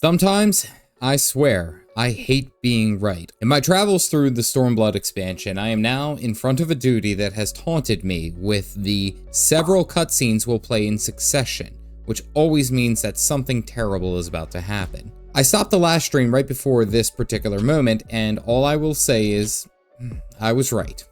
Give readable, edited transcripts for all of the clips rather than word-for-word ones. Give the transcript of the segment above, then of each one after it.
Sometimes, I swear, I hate being right. In my travels through the Stormblood Expansion, I am now in front of a duty that has taunted me with the several cutscenes will play in succession, which always means that something terrible is about to happen. I stopped the last stream right before this particular moment, and all I will say is, I was right.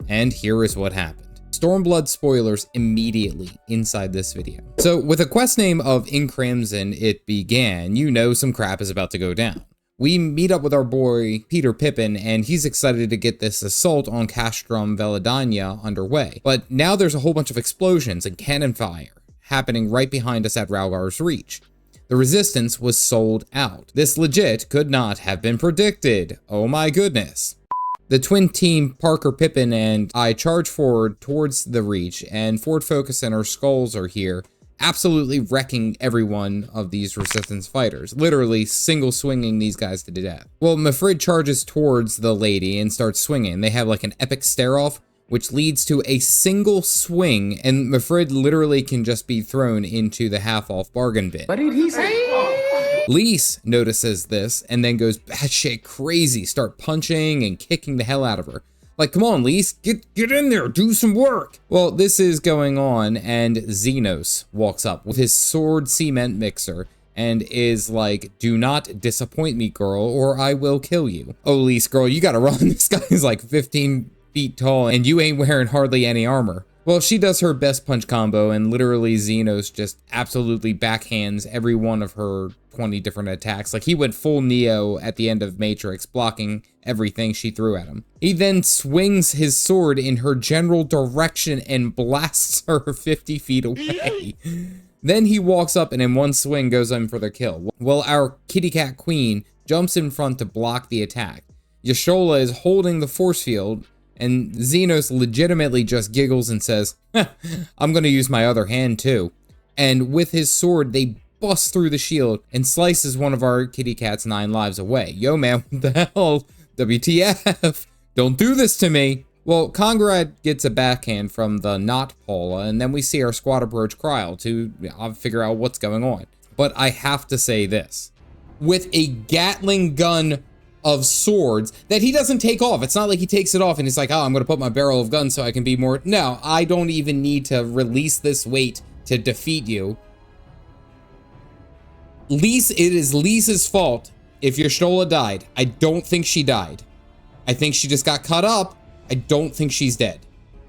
And here is what happened. Stormblood spoilers immediately inside this video. So with a quest name of In Crimson It Began, you know some crap is about to go down. We meet up with our boy Peter Pippin, and he's excited to get this assault on Castrum Veladania underway. But now there's a whole bunch of explosions and cannon fire happening right behind us at Rhalgar's Reach. The resistance was sold out. This legit could not have been predicted. Oh my goodness. The twin team, Parker, Pippin, and I charge forward towards the Reach, and Ford Focus and her skulls are here, absolutely wrecking every one of these resistance fighters, literally single swinging these guys to death. Well, Mifrid charges towards the lady and starts swinging. They have like an epic stare-off, which leads to a single swing, and Mifrid literally can just be thrown into the half-off bargain bin. What did he say? Lise notices this and then goes batshit crazy, start punching and kicking the hell out of her. Like, come on, Lise, get in there, do some work. Well, this is going on, and Zenos walks up with his sword cement mixer and is like, do not disappoint me, girl, or I will kill you. Oh, Lise, girl, you gotta run. This guy is like 15 feet tall and you ain't wearing hardly any armor. Well, she does her best punch combo, and literally Zenos just absolutely backhands every one of her 20 different attacks. Like, he went full Neo at the end of Matrix, blocking everything she threw at him. He then swings his sword in her general direction and blasts her 50 feet away. Then he walks up and in one swing goes in for the kill. Well, our kitty cat queen jumps in front to block the attack. Y'shtola is holding the force field, and Zenos legitimately just giggles and says, I'm gonna use my other hand too. And with his sword, they bust through the shield and slices one of our kitty cat's 9 lives away. Yo man, what the hell? WTF? Don't do this to me. Well, Conrad gets a backhand from the not Paula, and then we see our squad approach Kryl to figure out what's going on. But I have to say this. With a Gatling gun of swords that he doesn't take off. It's not like he takes it off and he's like, oh, I'm gonna put my barrel of guns so I can be more. No, I don't even need to release this weight to defeat you. It is Lisa's fault if Y'shtola died. I don't think she died. I think she just got cut up. I don't think she's dead.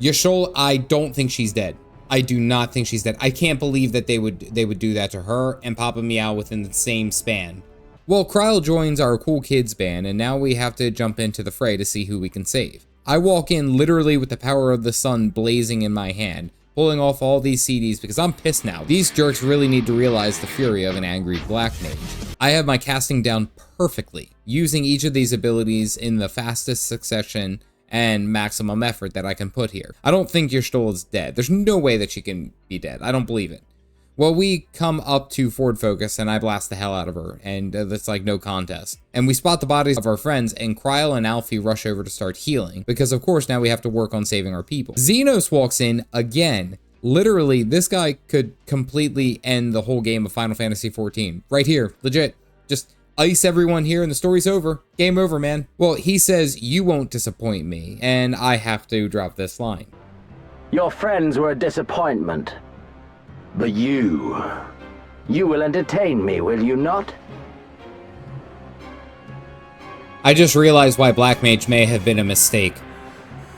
Y'shtola, I don't think she's dead. I do not think she's dead. I can't believe that they would do that to her and Papa Meow within the same span. Well, Kryl joins our cool kids band, and now we have to jump into the fray to see who we can save. I walk in literally with the power of the sun blazing in my hand, pulling off all these CDs because I'm pissed now. These jerks really need to realize the fury of an angry black mage. I have my casting down perfectly, using each of these abilities in the fastest succession and maximum effort that I can put here. I don't think Y'shtola's dead. There's no way that she can be dead. I don't believe it. Well, we come up to Ford Focus, and I blast the hell out of her, and that's like no contest. And we spot the bodies of our friends, and Kryl and Alfie rush over to start healing, because of course now we have to work on saving our people. Zenos walks in again. Literally, this guy could completely end the whole game of Final Fantasy XIV. Right here, legit. Just ice everyone here, and the story's over. Game over, man. Well, he says, you won't disappoint me, and I have to drop this line. Your friends were a disappointment. But you will entertain me, will you not? I just realized why Black Mage may have been a mistake.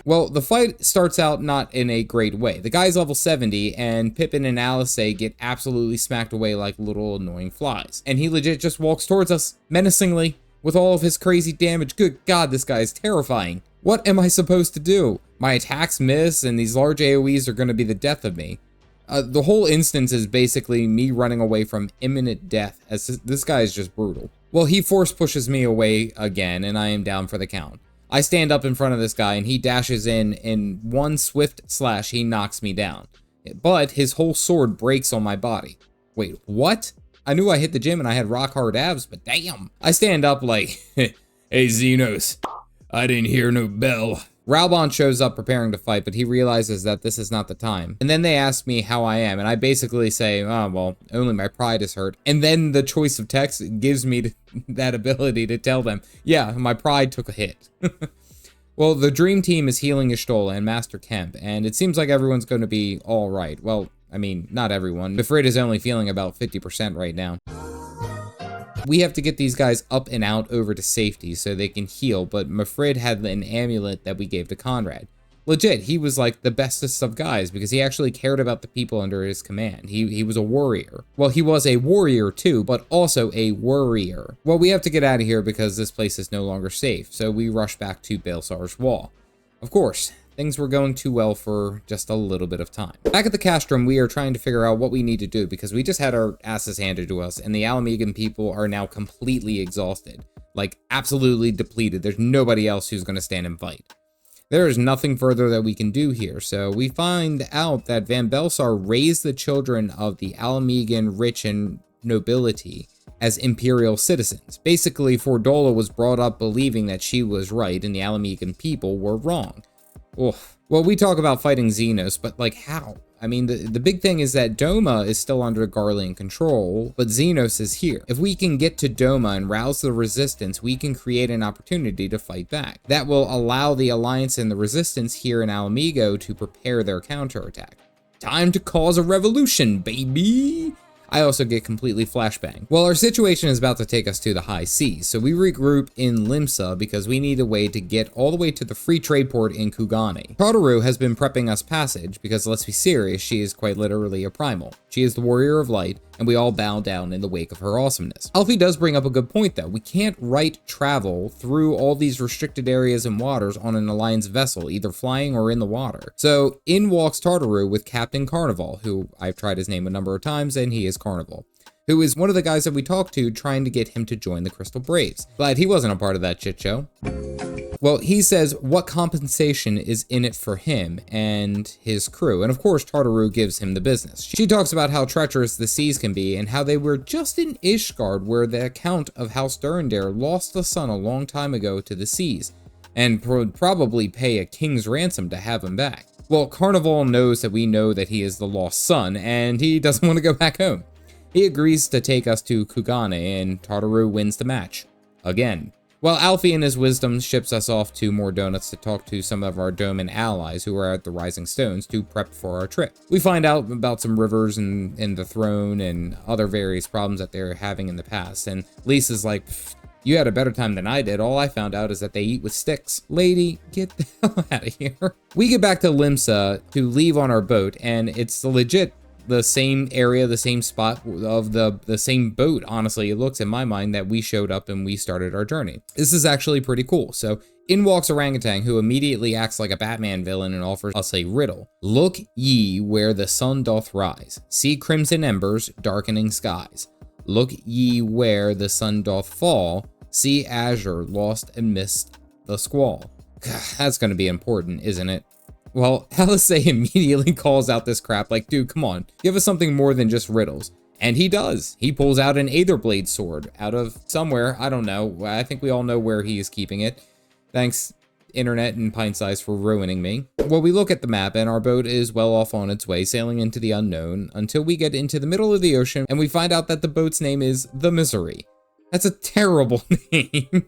Well, the fight starts out not in a great way. The guy's level 70, and Pippin and Alice get absolutely smacked away like little annoying flies. And he legit just walks towards us, menacingly, with all of his crazy damage. Good God, this guy is terrifying. What am I supposed to do? My attacks miss, and these large AoEs are going to be the death of me. The whole instance is basically me running away from imminent death, as this guy is just brutal. Well, he force pushes me away again, and I am down for the count. I stand up in front of this guy, and he dashes in one swift slash, he knocks me down. But his whole sword breaks on my body. Wait, what? I knew I hit the gym and I had rock hard abs, but damn. I stand up like, hey Zenos, I didn't hear no bell. Raubon shows up preparing to fight, but he realizes that this is not the time. And then they ask me how I am, and I basically say, oh, well, only my pride is hurt. And then the choice of text gives me that ability to tell them, yeah, my pride took a hit. Well, the Dream Team is healing Y'shtola and Master Kemp, and it seems like everyone's going to be all right. Well, I mean, not everyone. Mifrid is only feeling about 50% right now. We have to get these guys up and out over to safety so they can heal, but Mifrid had an amulet that we gave to Conrad. Legit, he was like the bestest of guys because he actually cared about the people under his command. He was a warrior. Well, he was a warrior too, but also a worrier. Well, we have to get out of here because this place is no longer safe, so we rush back to Baelsar's wall. Of course, things were going too well for just a little bit of time. Back at the castrum, we are trying to figure out what we need to do because we just had our asses handed to us and the Alamegan people are now completely exhausted. Like, absolutely depleted. There's nobody else who's going to stand and fight. There is nothing further that we can do here, so we find out that Van Baelsar raised the children of the Alamegan rich and nobility as imperial citizens. Basically, Fordola was brought up believing that she was right and the Alamegan people were wrong. Oof. Well, we talk about fighting Zenos, but like how? I mean, the big thing is that Doma is still under garlean control, but Zenos is here. If we can get to Doma and rouse the resistance, we can create an opportunity to fight back. That will allow the Alliance and the Resistance here in Alamigo to prepare their counterattack. Time to cause a revolution, baby! I also get completely flashbang. Well, our situation is about to take us to the high seas, so we regroup in Limsa because we need a way to get all the way to the free trade port in Kugane. Tartaru has been prepping us passage because, let's be serious, she is quite literally a primal. She is the warrior of light, and we all bow down in the wake of her awesomeness. Alfie does bring up a good point though. We can't right travel through all these restricted areas and waters on an Alliance vessel, either flying or in the water. So in walks Tartaru with Captain Carnival, who I've tried his name a number of times, and he is Carnival, who is one of the guys that we talked to trying to get him to join the Crystal Braves. Glad he wasn't a part of that shit show. Well, he says what compensation is in it for him and his crew, and of course Tartaru gives him the business. She talks about how treacherous the seas can be and how they were just in Ishgard where the account of House Durandare lost a son a long time ago to the seas, and would probably pay a king's ransom to have him back. Well, Carnival knows that we know that he is the lost son, and he doesn't want to go back home. He agrees to take us to Kugane, and Tartaru wins the match. Again. Well, Alfie in his wisdom ships us off to more donuts to talk to some of our Doman allies who are at the Rising Stones to prep for our trip. We find out about some rivers and the throne and other various problems that they're having in the past, and Lisa's like, you had a better time than I did. All I found out is that they eat with sticks. Lady, get the hell out of here. We get back to Limsa to leave on our boat, and it's legit the same area, the same spot of the same boat, honestly. It looks in my mind that we showed up and we started our journey. This is actually pretty cool. So in walks Orangutan, who immediately acts like a Batman villain and offers us a riddle. Look ye where the sun doth rise, see crimson embers darkening skies. Look ye where the sun doth fall, see azure lost amidst the squall. God, that's gonna be important, isn't it? Well, Alisei immediately calls out this crap like, dude, come on, give us something more than just riddles. And he does. He pulls out an Aetherblade sword out of somewhere. I don't know. I think we all know where he is keeping it. Thanks, internet and pint size, for ruining me. Well, we look at the map and our boat is well off on its way, sailing into the unknown until we get into the middle of the ocean and we find out that the boat's name is the Misery. That's a terrible name.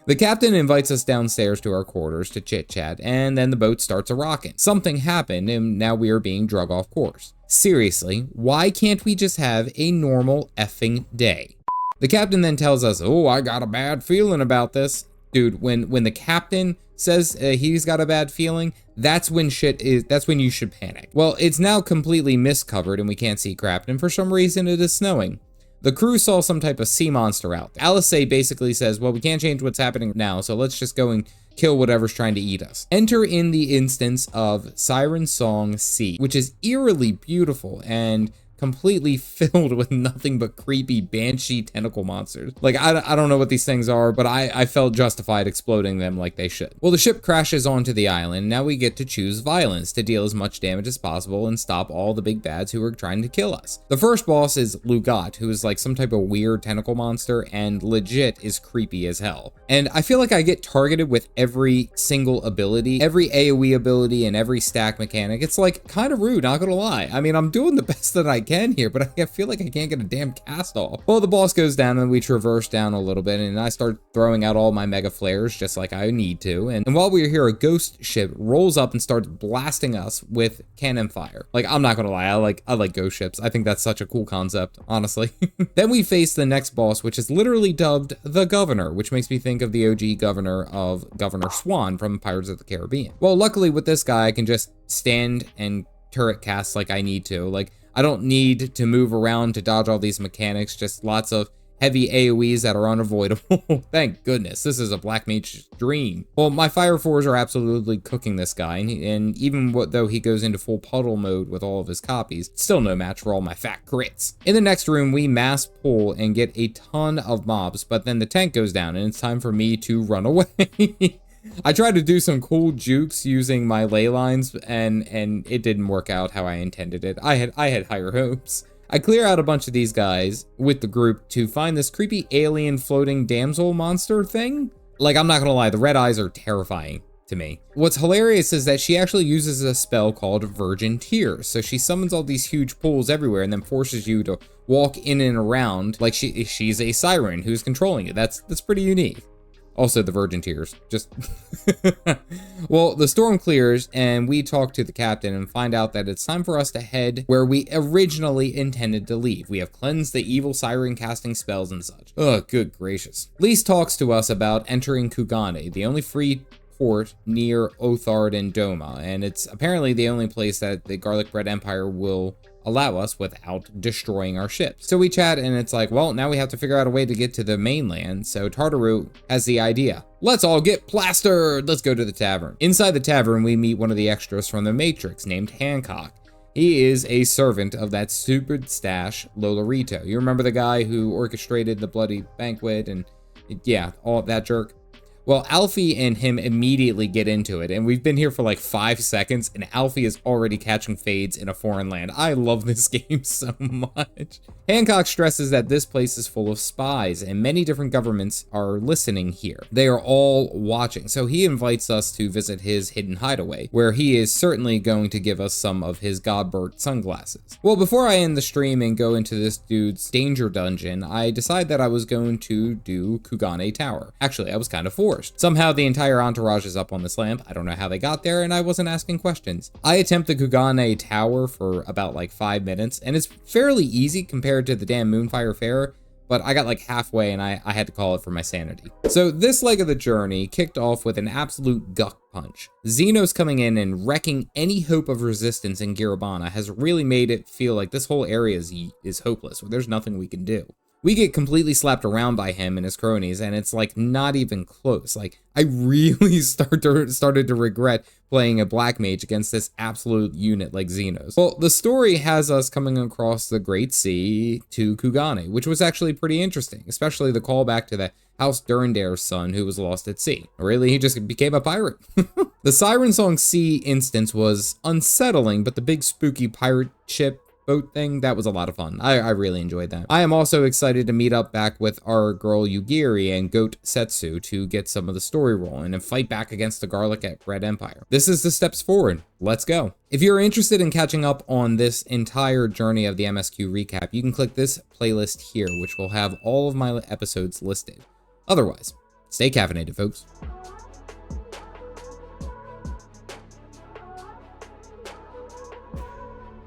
The captain invites us downstairs to our quarters to chit-chat, and then the boat starts a-rockin'. Something happened, and now we are being drug off course. Seriously, why can't we just have a normal effing day? The captain then tells us, oh, I got a bad feeling about this. Dude, when the captain says he's got a bad feeling, that's when you should panic. Well, it's now completely mist-covered, and we can't see crap, and for some reason it is snowing. The crew saw some type of sea monster out there. Alisei basically says, well, we can't change what's happening now, so let's just go and kill whatever's trying to eat us. Enter in the instance of Siren Song Sea, which is eerily beautiful and completely filled with nothing but creepy banshee tentacle monsters. Like, I don't know what these things are, but I felt justified exploding them like they should. Well, the ship crashes onto the island. Now we get to choose violence to deal as much damage as possible and stop all the big bads who are trying to kill us. The first boss is Lugat, who is like some type of weird tentacle monster and legit is creepy as hell. And I feel like I get targeted with every single ability, every AoE ability, and every stack mechanic. It's like kind of rude, not gonna lie. I mean, I'm doing the best that I can here, but I feel like I can't get a damn cast off. Well, the boss goes down and we traverse down a little bit and I start throwing out all my mega flares just like I need to. And while we're here, a ghost ship rolls up and starts blasting us with cannon fire. Like, I'm not gonna lie, I like ghost ships. I think that's such a cool concept, honestly. Then we face the next boss, which is literally dubbed the Governor, which makes me think of the OG governor of Governor Swan from Pirates of the Caribbean. Well, luckily with this guy, I can just stand and turret cast like I need to. Like, I don't need to move around to dodge all these mechanics, just lots of heavy AoEs that are unavoidable. Thank goodness, this is a Black Mage's dream. Well, my Fire 4s are absolutely cooking this guy, and even though he goes into full puddle mode with all of his copies, still no match for all my fat crits. In the next room, we mass pull and get a ton of mobs, but then the tank goes down and it's time for me to run away. I tried to do some cool jukes using my ley lines and it didn't work out how I intended it. I had higher hopes. I clear out a bunch of these guys with the group to find this creepy alien floating damsel monster thing. Like, I'm not gonna lie, the red eyes are terrifying to me. What's hilarious is that she actually uses a spell called Virgin Tears. So she summons all these huge pools everywhere and then forces you to walk in and around like she's a siren who's controlling it. That's pretty unique. Also, the Virgin Tears, just... Well, the storm clears, and we talk to the captain and find out that it's time for us to head where we originally intended to leave. We have cleansed the evil siren casting spells and such. Ugh, good gracious. Lise talks to us about entering Kugane, the only free port near Othard and Doma, and it's apparently the only place that the Garlic Bread Empire will allow us without destroying our ships. So we chat and it's like, well, now we have to figure out a way to get to the mainland. So Tartaru has the idea. Let's all get plastered. Let's go to the tavern. Inside the tavern, we meet one of the extras from the Matrix named Hancock. He is a servant of that stupid stash Lolorito. You remember the guy who orchestrated the bloody banquet and yeah, all that jerk? Well, Alfie and him immediately get into it, and we've been here for like 5 seconds, and Alfie is already catching fades in a foreign land. I love this game so much. Hancock stresses that this place is full of spies, and many different governments are listening here. They are all watching, so he invites us to visit his hidden hideaway, where he is certainly going to give us some of his Godbert sunglasses. Well, before I end the stream and go into this dude's danger dungeon, I decided that I was going to do Kugane Tower. Actually, I was kind of forced. Somehow the entire entourage is up on this lamp. I don't know how they got there, and I wasn't asking questions. I attempt the Kugane Tower for about like 5 minutes, and it's fairly easy compared to the damn Moonfire Fair, but I got like halfway and I had to call it for my sanity. So this leg of the journey kicked off with an absolute guck punch. Zenos coming in and wrecking any hope of resistance in Girabana has really made it feel like this whole area is hopeless. There's nothing we can do. We get completely slapped around by him and his cronies, and it's like not even close. Like, I really started to regret playing a Black Mage against this absolute unit like Zenos. Well, the story has us coming across the Great Sea to Kugane, which was actually pretty interesting, especially the callback to the House Durendare's son who was lost at sea. Really, he just became a pirate. The Siren Song Sea instance was unsettling, but the big spooky pirate ship boat thing, that was a lot of fun. I really enjoyed that. I am also excited to meet up back with our girl Yugiri and Goat Setsu to get some of the story rolling and fight back against the Garlic Bread Empire. This is the steps forward. Let's go. If you're interested in catching up on this entire journey of the MSQ recap, you can click this playlist here, which will have all of my episodes listed. Otherwise, stay caffeinated, folks.